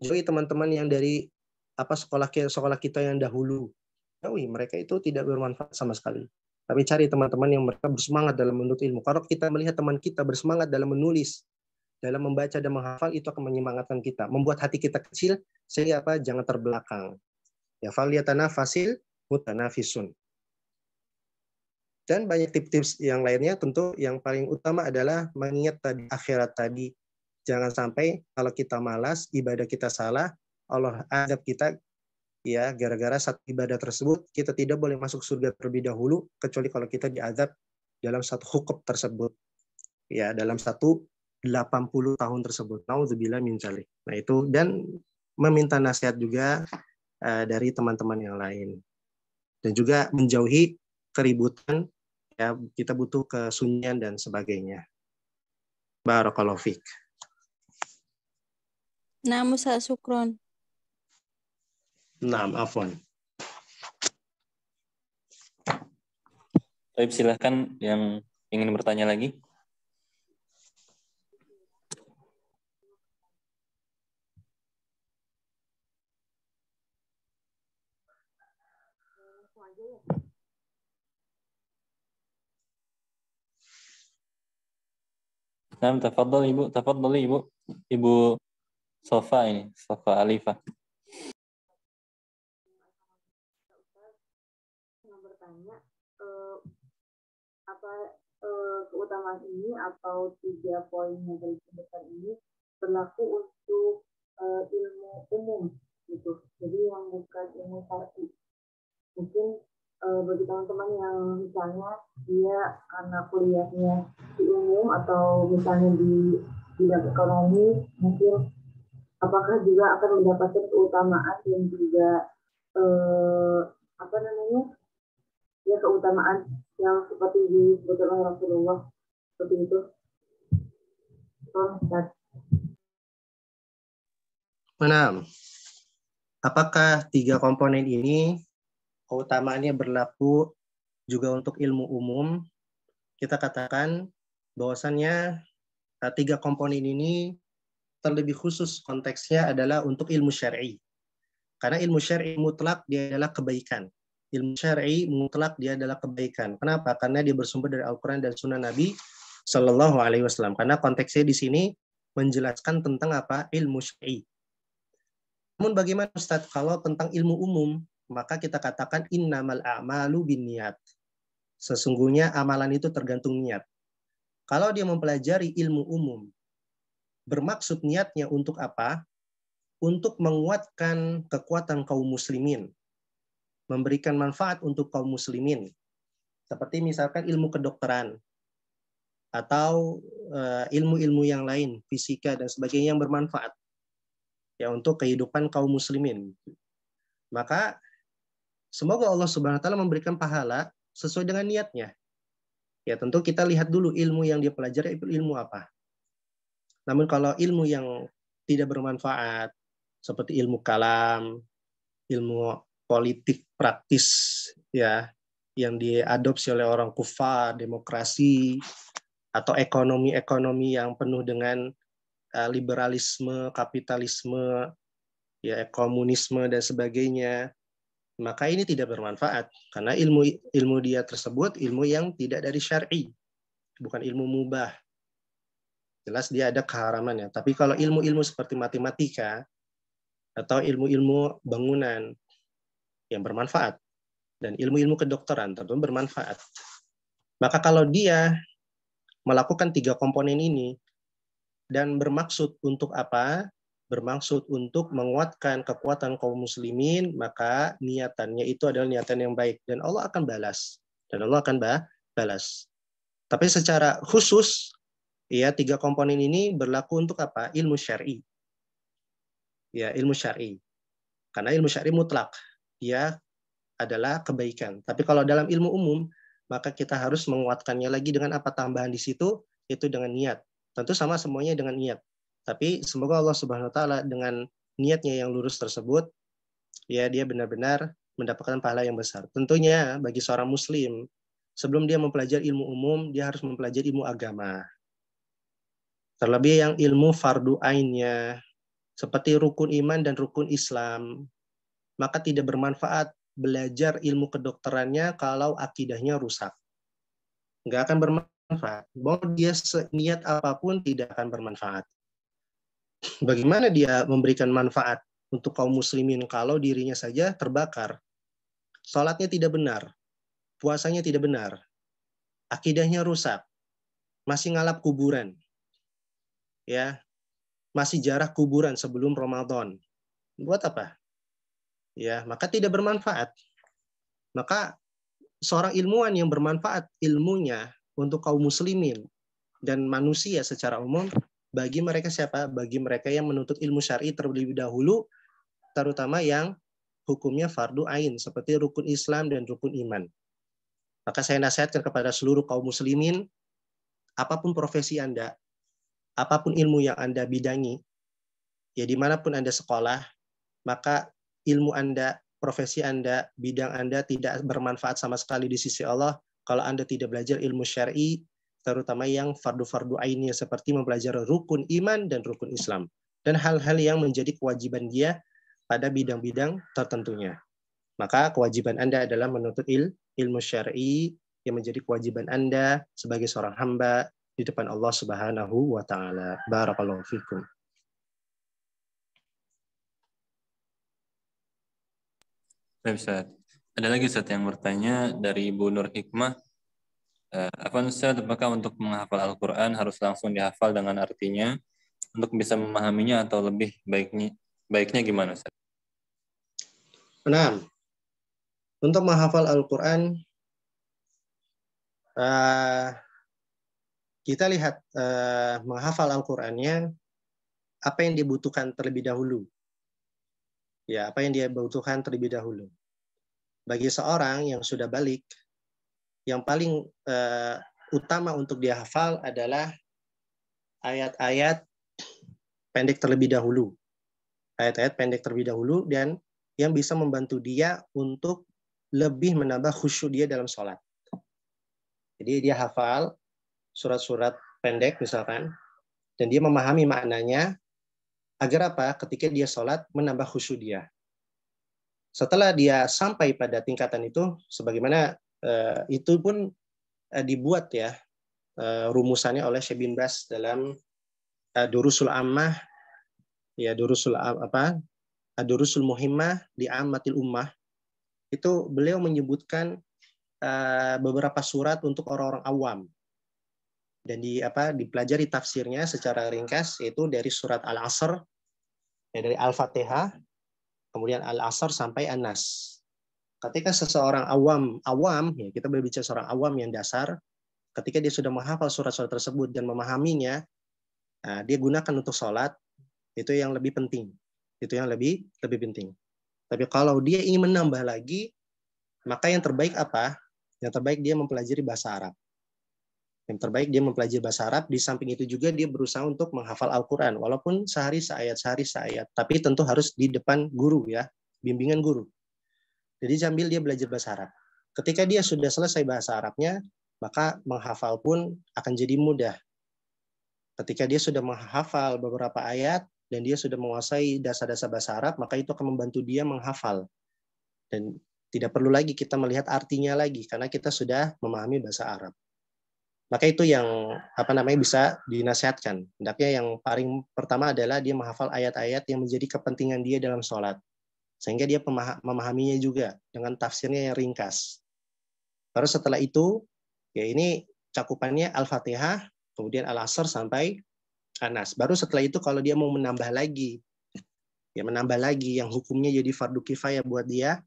Jauhi teman-teman yang dari sekolah kita yang dahulu. Jauhi, mereka itu tidak bermanfaat sama sekali. Tapi cari teman-teman yang mereka bersemangat dalam menuntut ilmu. Kalau kita melihat teman kita bersemangat dalam menulis, dalam membaca dan menghafal, itu akan menyemangatkan kita, membuat hati kita kecil sehingga jangan terbelakang. Ya, falyatanafasil mutanafisun. Dan banyak tips-tips yang lainnya, tentu yang paling utama adalah mengingat tadi akhirat tadi. Jangan sampai kalau kita malas, ibadah kita salah, Allah adab kita, ya, gara-gara satu ibadah tersebut kita tidak boleh masuk surga terlebih dahulu, kecuali kalau kita diazab dalam satu hukum tersebut, ya, dalam 80 tahun tersebut. Nauzubillah min dzalik. Nah itu, dan meminta nasihat juga dari teman-teman yang lain, dan juga menjauhi keributan, ya, kita butuh kesunyian dan sebagainya. Barakallahu fiik. Nah, Musa syukron. Naam, afwan. Baik, silahkan yang ingin bertanya lagi. Nah, tafadhali Ibu. Ibu Sofa ini, Sofa Alifah. Bertanya, apa keutamaan ini atau 3 poin yang disebutkan ini berlaku untuk ilmu umum gitu, jadi yang bukan ilmu syar'i. Mungkin bagi teman-teman yang misalnya dia karena kuliahnya di umum atau misalnya di bidang ekonomi, mungkin apakah juga akan mendapatkan keutamaan dan juga ya keutamaan yang seperti disebutkan oleh Rasulullah, seperti itu. Nah, apakah 3 komponen ini keutamaannya berlaku juga untuk ilmu umum? Kita katakan bahwasannya 3 komponen ini terlebih khusus konteksnya adalah untuk ilmu syar'i. Karena ilmu syar'i mutlak dia adalah kebaikan. Ilmu syar'i mutlak dia adalah kebaikan. Kenapa? Karena dia bersumber dari Al-Quran dan Sunnah Nabi Sallallahu Alaihi Wasallam. Karena konteksnya di sini menjelaskan tentang apa? Ilmu syar'i. Namun bagaimana Ustaz kalau tentang ilmu umum? Maka kita katakan innamal a'malu binniyat. Sesungguhnya amalan itu tergantung niat. Kalau dia mempelajari ilmu umum, bermaksud niatnya untuk apa? Untuk menguatkan kekuatan kaum muslimin, memberikan manfaat untuk kaum muslimin, seperti misalkan ilmu kedokteran atau ilmu-ilmu yang lain, fisika dan sebagainya yang bermanfaat ya untuk kehidupan kaum muslimin. Maka semoga Allah Subhanahu wa taala memberikan pahala sesuai dengan niatnya. ya tentu kita lihat dulu ilmu yang dia pelajari itu ilmu apa. Namun kalau ilmu yang tidak bermanfaat, seperti ilmu kalam, ilmu politik praktis, ya, yang diadopsi oleh orang kufar, demokrasi, atau ekonomi-ekonomi yang penuh dengan liberalisme, kapitalisme, ya, komunisme dan sebagainya, maka ini tidak bermanfaat karena ilmu dia tersebut ilmu yang tidak dari syar'i, bukan ilmu mubah. Jelas dia ada keharamannya. Tapi kalau ilmu-ilmu seperti matematika atau ilmu-ilmu bangunan yang bermanfaat dan ilmu-ilmu kedokteran tentu bermanfaat. Maka kalau dia melakukan 3 komponen ini dan bermaksud untuk apa? Bermaksud untuk menguatkan kekuatan kaum muslimin, maka niatannya itu adalah niatan yang baik dan Allah akan balas. Dan Allah akan balas. Tapi secara khusus, ya 3 komponen ini berlaku untuk apa? Ilmu syar'i. Ya, ilmu syar'i. Karena ilmu syar'i mutlak. Dia adalah kebaikan. Tapi kalau dalam ilmu umum, maka kita harus menguatkannya lagi dengan apa tambahan di situ? Itu dengan niat. Tentu sama semuanya dengan niat. Tapi semoga Allah Subhanahu wa taala dengan niatnya yang lurus tersebut, ya dia benar-benar mendapatkan pahala yang besar. Tentunya bagi seorang muslim, sebelum dia mempelajari ilmu umum, dia harus mempelajari ilmu agama. Terlebih yang ilmu fardu ainnya, seperti rukun iman dan rukun Islam, maka tidak bermanfaat belajar ilmu kedokterannya kalau akidahnya rusak. Nggak akan bermanfaat. Mau dia seniat apapun tidak akan bermanfaat. Bagaimana dia memberikan manfaat untuk kaum muslimin kalau dirinya saja terbakar? Salatnya tidak benar, puasanya tidak benar, akidahnya rusak, masih ngalap kuburan, ya, masih jarah kuburan sebelum Ramadan. Buat apa? Ya, maka tidak bermanfaat. Maka seorang ilmuwan yang bermanfaat ilmunya untuk kaum muslimin dan manusia secara umum, bagi mereka siapa? Bagi mereka yang menuntut ilmu syar'i terlebih dahulu, terutama yang hukumnya fardu ain seperti rukun Islam dan rukun iman. Maka saya nasihatkan kepada seluruh kaum muslimin, apapun profesi Anda, apapun ilmu yang Anda bidangi, ya dimanapun Anda sekolah, maka ilmu Anda, profesi Anda, bidang Anda tidak bermanfaat sama sekali di sisi Allah kalau Anda tidak belajar ilmu syar'i, terutama yang fardu-fardu ainnya seperti mempelajari rukun iman dan rukun Islam dan hal-hal yang menjadi kewajiban dia pada bidang-bidang tertentunya. Maka kewajiban Anda adalah menuntut ilmu syar'i yang menjadi kewajiban Anda sebagai seorang hamba di depan Allah Subhanahu wa taala. Barakallahu fikum. Ustaz. Ada lagi Ustaz yang bertanya dari Ibu Nur Hikmah. Apa Ustaz, apakah untuk menghafal Al-Quran harus langsung dihafal dengan artinya untuk bisa memahaminya atau lebih baiknya gimana Ustaz? Nah, untuk menghafal Al-Quran, kita lihat menghafal Al-Qurannya, apa yang dibutuhkan terlebih dahulu. Ya, apa yang dia butuhkan terlebih dahulu. Bagi seorang yang sudah balik, yang paling utama untuk dia hafal adalah ayat-ayat pendek terlebih dahulu. Ayat-ayat pendek terlebih dahulu dan yang bisa membantu dia untuk lebih menambah khusyuk dia dalam sholat. Jadi dia hafal surat-surat pendek misalkan, dan dia memahami maknanya, agar apa? Ketika dia sholat, menambah khusyuk dia. Setelah dia sampai pada tingkatan itu, sebagaimana itu pun dibuat ya rumusannya oleh Syekh bin Baz dalam Durusul Ammah, ya Durusul Muhimmah di Ammatil Ummah. Itu beliau menyebutkan beberapa surat untuk orang-orang awam. Dan dipelajari tafsirnya secara ringkas, yaitu dari surat Al-Asr, ya, dari Al-Fatihah, kemudian Al-Asr sampai An-Nas. Ketika seseorang awam, ya kita berbicara seorang awam yang dasar, ketika dia sudah menghafal surat-surat tersebut dan memahaminya, dia gunakan untuk sholat, itu yang lebih penting. Itu yang lebih penting. Tapi kalau dia ingin menambah lagi, maka yang terbaik apa? Yang terbaik dia mempelajari bahasa Arab. Yang terbaik dia mempelajari bahasa Arab, di samping itu juga dia berusaha untuk menghafal Al-Quran, walaupun sehari seayat, tapi tentu harus di depan guru ya, bimbingan guru. Jadi sambil dia belajar bahasa Arab. Ketika dia sudah selesai bahasa Arabnya, maka menghafal pun akan jadi mudah. Ketika dia sudah menghafal beberapa ayat, dan dia sudah menguasai dasar-dasar bahasa Arab, maka itu akan membantu dia menghafal. Dan tidak perlu lagi kita melihat artinya lagi, karena kita sudah memahami bahasa Arab. Maka itu yang bisa dinasihatkan. Hendaknya yang paling pertama adalah dia menghafal ayat-ayat yang menjadi kepentingan dia dalam sholat. Sehingga dia memahaminya juga dengan tafsirnya yang ringkas. Baru setelah itu, ya ini cakupannya Al-Fatihah, kemudian Al-Asr sampai Anas. Baru setelah itu kalau dia mau menambah lagi yang hukumnya jadi fardu kifayah buat dia,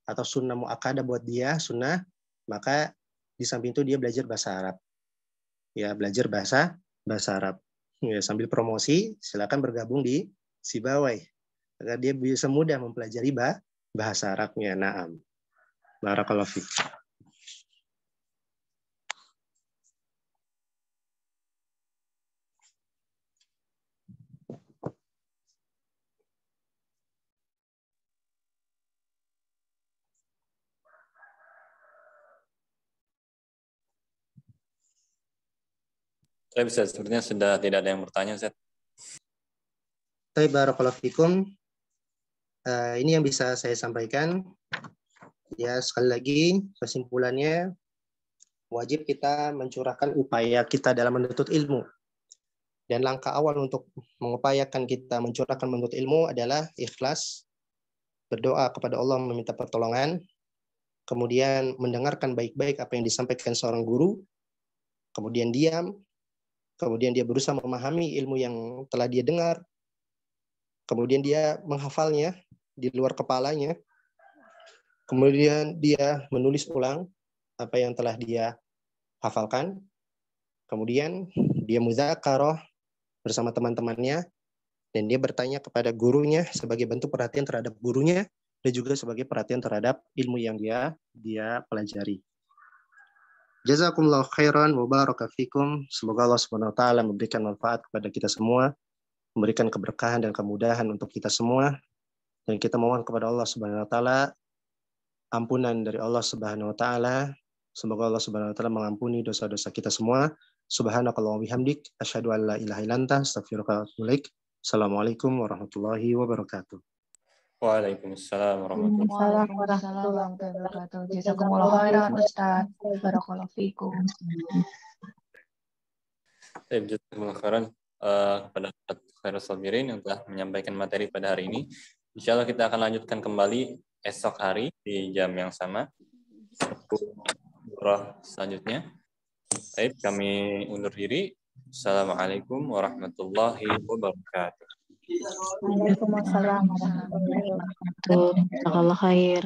atau sunnah mu'akkadah buat dia, sunnah, maka di samping itu dia belajar bahasa Arab. Ya, belajar bahasa Arab. Ya, sambil promosi, silakan bergabung di Sibawai agar dia bisa mudah mempelajari bahasa Arabnya. Naam. Barakallahu fiik. Ustaz, sepertinya sudah tidak ada yang bertanya, Ustaz. Barakallahu fikum. Ini yang bisa saya sampaikan. Ya, sekali lagi kesimpulannya, wajib kita mencurahkan upaya kita dalam menuntut ilmu. Dan langkah awal untuk mengupayakan kita mencurahkan menuntut ilmu adalah ikhlas, berdoa kepada Allah meminta pertolongan, kemudian mendengarkan baik-baik apa yang disampaikan seorang guru, kemudian diam, kemudian dia berusaha memahami ilmu yang telah dia dengar, kemudian dia menghafalnya di luar kepalanya, kemudian dia menulis ulang apa yang telah dia hafalkan, kemudian dia mudzakarah bersama teman-temannya, dan dia bertanya kepada gurunya sebagai bentuk perhatian terhadap gurunya, dan juga sebagai perhatian terhadap ilmu yang dia pelajari. Jazakumullah khairan wa baraka fikum. Semoga Allah Subhanahu wa taala memberikan manfaat kepada kita semua, memberikan keberkahan dan kemudahan untuk kita semua, dan kita mohon kepada Allah Subhanahu wa taala ampunan dari Allah Subhanahu wa taala. Semoga Allah Subhanahu wa taala mengampuni dosa-dosa kita semua. Subhanakallahumma bihamdik asyhadu an la ilaha illa anta astaghfiruka wa atubu ilaik. Assalamualaikum warahmatullahi wabarakatuh. Waalaikumsalam warahmatullahi wabarakatuh. Jazakumullah khairan Ustaz. Barakallahu fikum. Jazakumullah khairan kepada Ustaz Khairul Sabirin yang telah menyampaikan materi pada hari ini. Insyaallah kita akan lanjutkan kembali esok hari di jam yang sama. Selanjutnya. Baik, kami undur diri. Assalamualaikum warahmatullahi wabarakatuh. Waalaikumsalam warahmatullahi wabarakatuh. Jazakallahu khair.